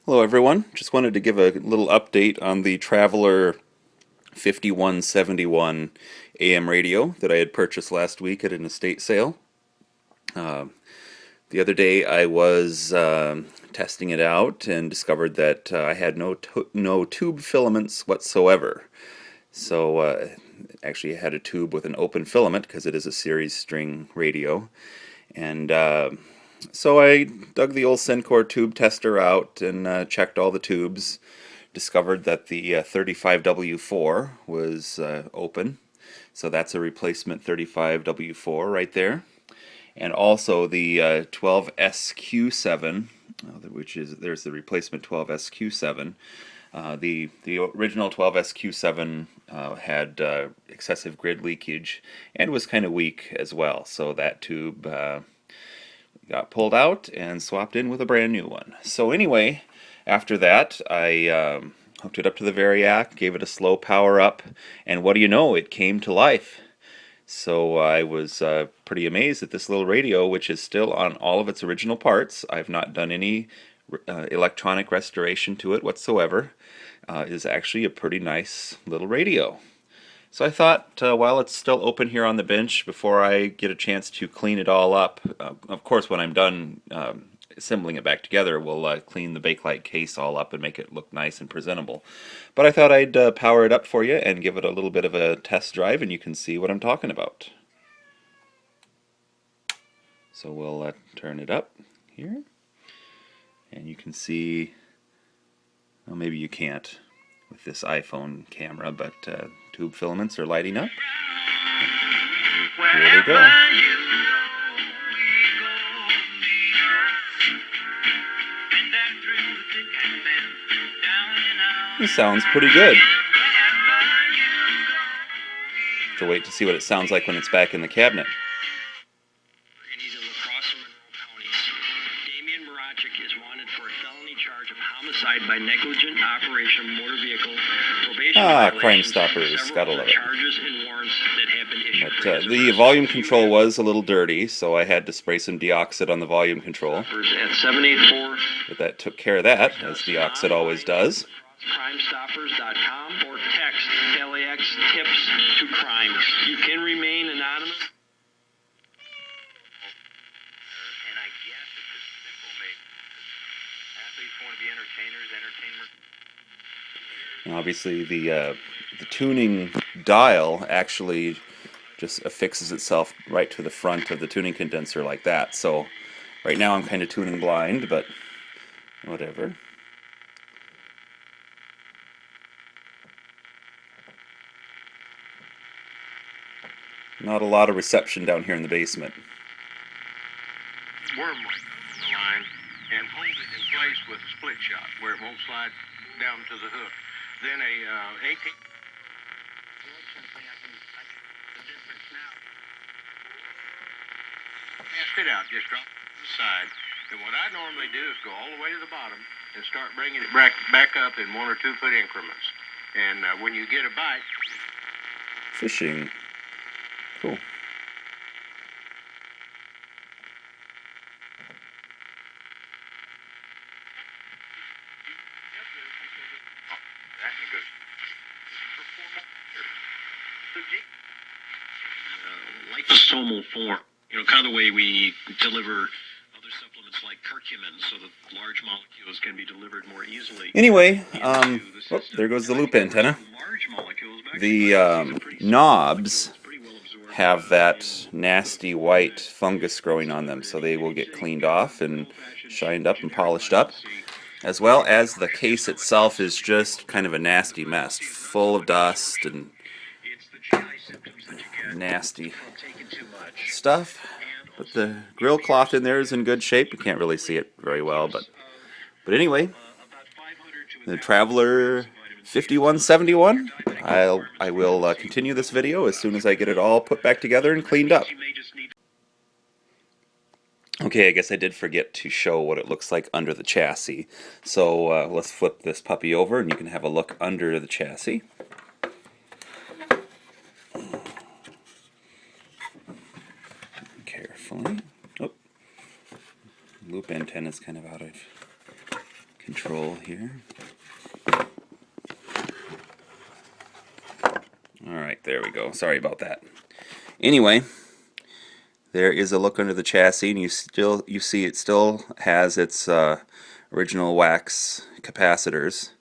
Hello everyone, just wanted to give a little update on the Trav-Ler 5171 AM radio that I had purchased last week at an estate sale. The other day I was testing it out and discovered that I had no tube filaments whatsoever. So actually I had a tube with an open filament because it is a series string radio. And so I dug the old Sencor tube tester out and checked all the tubes. Discovered that the 35W4 was open, so that's a replacement 35W4 right there. And also the 12SQ7, there's the replacement 12SQ7. The original 12SQ7 had excessive grid leakage and was kind of weak as well, so that tube got pulled out and swapped in with a brand new one. So anyway, after that, I hooked it up to the Variac, gave it a slow power up, and what do you know, it came to life. So I was pretty amazed at this little radio, which is still on all of its original parts. I've not done any electronic restoration to it whatsoever. It is actually a pretty nice little radio. So I thought, while it's still open here on the bench, before I get a chance to clean it all up, of course when I'm done assembling it back together, we'll clean the Bakelite case all up and make it look nice and presentable. But I thought I'd power it up for you and give it a little bit of a test drive, and you can see what I'm talking about. So we'll turn it up here, and you can see, well, maybe you can't with this iPhone camera, but tube filaments are lighting up. Here we go. This sounds pretty good. To wait to see what it sounds like when it's back in the cabinet. By negligent operation of motor vehicle, probation Crime Stoppers, gotta love it. Charges and warrants that have been issued. But the volume control was a little dirty, so I had to spray some deoxide on the volume control. At 784. But that took care of that, as deoxide always does. Crimestoppers.com or text LAX tips to crimes. You can remain anonymous. And I guess it's a simple maybe. Athletes want to be entertainers, entertainment. And obviously the tuning dial actually just affixes itself right to the front of the tuning condenser like that. So right now I'm kind of tuning blind, but whatever. Not a lot of reception down here in the basement. Worm ring on the line and hold it in place with a split shot where it won't slide down to the hook. Then a 18. Cast it out, just drop it to the side. And what I normally do is go all the way to the bottom and start bringing it back up in 1 or 2 foot increments. And when you get a bite, Fishing. Cool. Liposomal form, kind of the way we deliver other supplements like curcumin, so that large molecules can be delivered more easily. Anyway, there goes the loop antenna. The knobs have that nasty white fungus growing on them, so they will get cleaned off and shined up and polished up, as well as the case itself is just kind of a nasty mess, full of dust and nasty stuff. But the grill cloth in there is in good shape. You can't really see it very well, but anyway, the Trav-Ler 5171. I will continue this video as soon as I get it all put back together and cleaned up. Okay, I guess I did forget to show what it looks like under the chassis. So let's flip this puppy over and you can have a look under the chassis. Carefully. Oh, loop antenna is kind of out of control here. Alright, there we go. Sorry about that. Anyway, there is a look under the chassis, and you see it still has its original wax capacitors.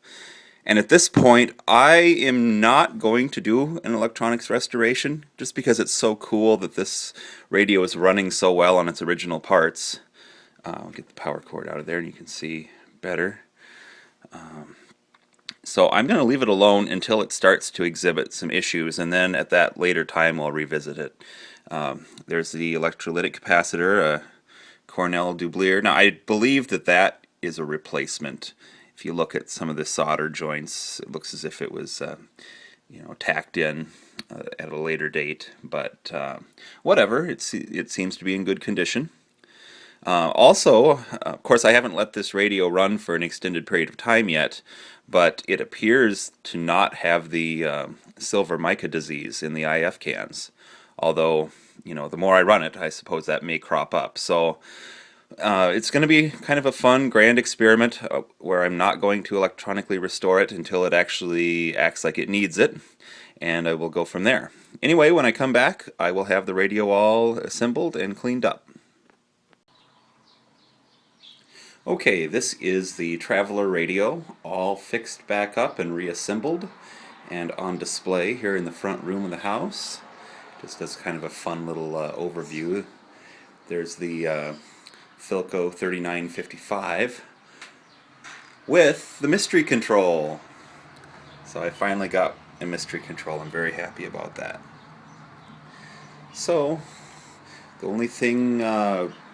And at this point, I am not going to do an electronics restoration, just because it's so cool that this radio is running so well on its original parts. I'll get the power cord out of there and you can see better. So I'm going to leave it alone until it starts to exhibit some issues, and then at that later time I'll revisit it. There's the electrolytic capacitor, a Cornell Dublier. Now I believe that is a replacement. If you look at some of the solder joints, it looks as if it was tacked in at a later date, but whatever, it seems to be in good condition. Also, of course, I haven't let this radio run for an extended period of time yet, but it appears to not have the silver mica disease in the IF cans. Although, the more I run it, I suppose that may crop up. So it's going to be kind of a fun, grand experiment where I'm not going to electronically restore it until it actually acts like it needs it, and I will go from there. Anyway, when I come back, I will have the radio all assembled and cleaned up. Okay, this is the Trav-Ler radio, all fixed back up and reassembled and on display here in the front room of the house. Just as kind of a fun little overview. There's the Philco 3955 with the mystery control. So I finally got a mystery control. I'm very happy about that. So the only thing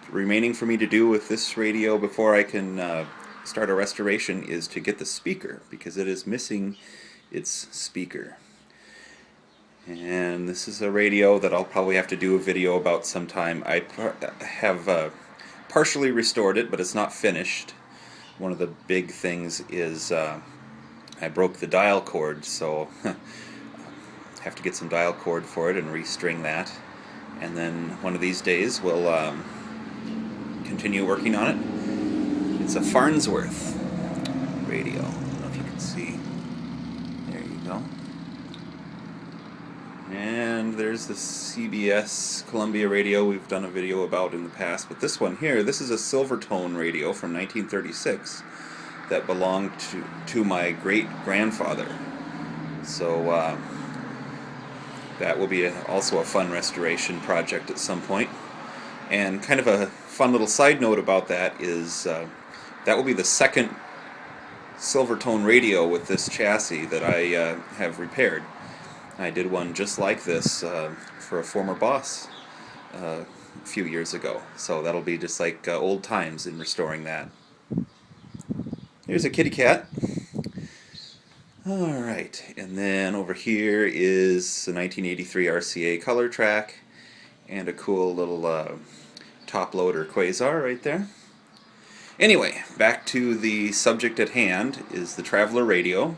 remaining for me to do with this radio before I can start a restoration is to get the speaker, because it is missing its speaker. And this is a radio that I'll probably have to do a video about sometime. I have partially restored it, but it's not finished. One of the big things is I broke the dial cord, so I have to get some dial cord for it and restring that. And then one of these days we'll continue working on it. It's a Farnsworth radio. I don't know if you can see. There you go. And there's the CBS Columbia radio we've done a video about in the past. But this one here, this is a Silvertone radio from 1936 that belonged to my great-grandfather. So that will be also a fun restoration project at some point. And kind of a fun little side note about that is that will be the second Silvertone radio with this chassis that I have repaired. I did one just like this for a former boss a few years ago. So that'll be just like old times in restoring that. Here's a kitty cat. Alright, and then over here is the 1983 RCA color track and a cool little top loader quasar right there. Anyway, back to the subject at hand is the Trav-Ler radio,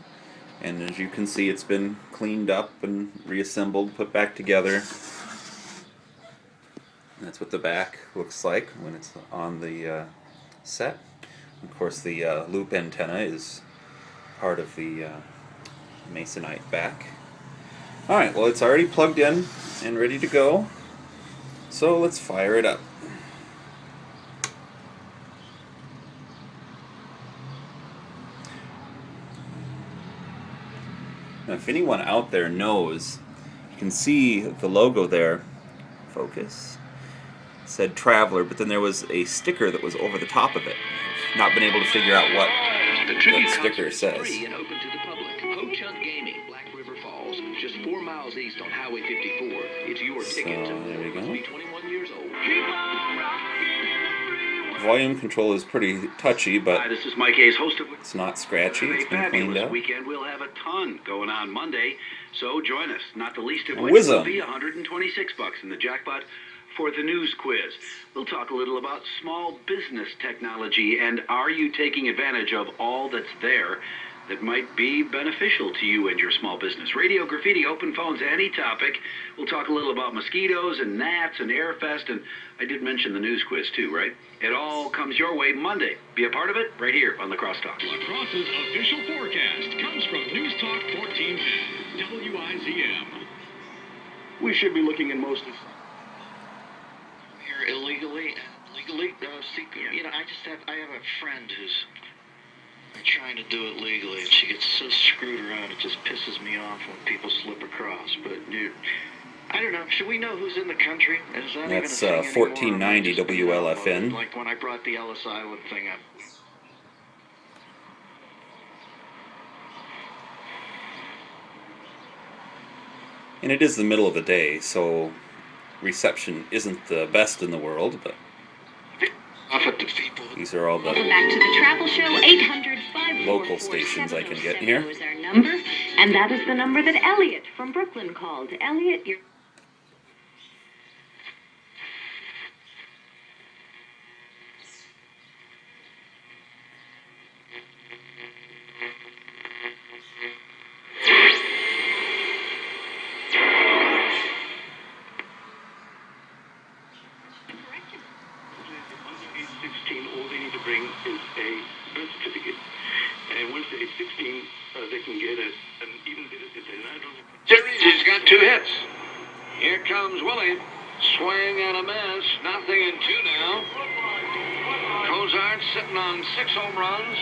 and as you can see it's been cleaned up and reassembled, put back together. And that's what the back looks like when it's on the set. Of course the loop antenna is part of the masonite back. Alright, well it's already plugged in and ready to go, so let's fire it up. Now if anyone out there knows, you can see the logo there, focus, it said Trav-Ler, but then there was a sticker that was over the top of it. Not been able to figure out what that sticker says. Free and open to the public. Ho-Chunk Gaming, Black River Falls, just 4 miles east on Highway 54. It's your ticket. There we go. Must be 21 years old. Volume control is pretty touchy, but Hi, this is Mike Hayes, host of it's not scratchy. It's been cleaned fabulous up. weekend. We'll have a ton going on Monday, so join us. Not the least of A which whiz will 'em. be $126 in the jackpot for the news quiz. We'll talk a little about small business technology and are you taking advantage of all that's there? that might be beneficial to you and your small business. Radio Graffiti, open phones, any topic. We'll talk a little about mosquitoes and gnats and Airfest, and I did mention the news quiz too, right? It all comes your way Monday. Be a part of it right here on La Crosse Talks. La Crosse's official forecast comes from News Talk 1410, WIZM. We should be looking in most of Here illegally, legally. I have a friend who's trying to do it legally, and she gets so screwed around it just pisses me off when people slip across. But I don't know. Should we know who's in the country? Is that That's even a thing 1490 anymore? WLFN. Like when I brought the Ellis Island thing up. And it is the middle of the day, so reception isn't the best in the world, but these are all the Welcome back to the Travel Show. 800 local stations I can get here. is our number, and that is the number that Elliot from Brooklyn called. Elliot, you're... All they need to bring is a birth certificate. And once they're 16, they can get an even if they're not. Series, he's got 2 hits. Here comes Willie. Swing and a miss. Nothing in 2 now. Cozart sitting on 6 home runs.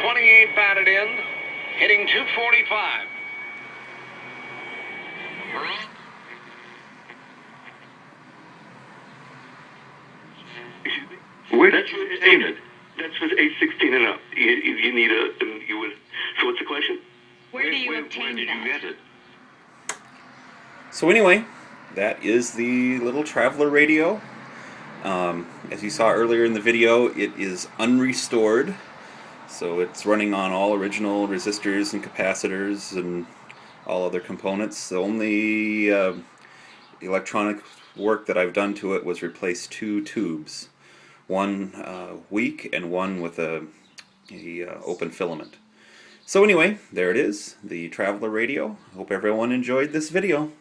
28 batted in. Hitting .245. Where did you obtain it? That's with age 16 and up. You need so what's the question? Where do you obtain did that? you get it? So anyway, that is the little Trav-Ler radio. As you saw earlier in the video, it is unrestored. So it's running on all original resistors and capacitors and all other components. The only electronic work that I've done to it was replace 2 tubes. One weak and one with a open filament. So anyway, there it is, the Trav-Ler radio. Hope everyone enjoyed this video.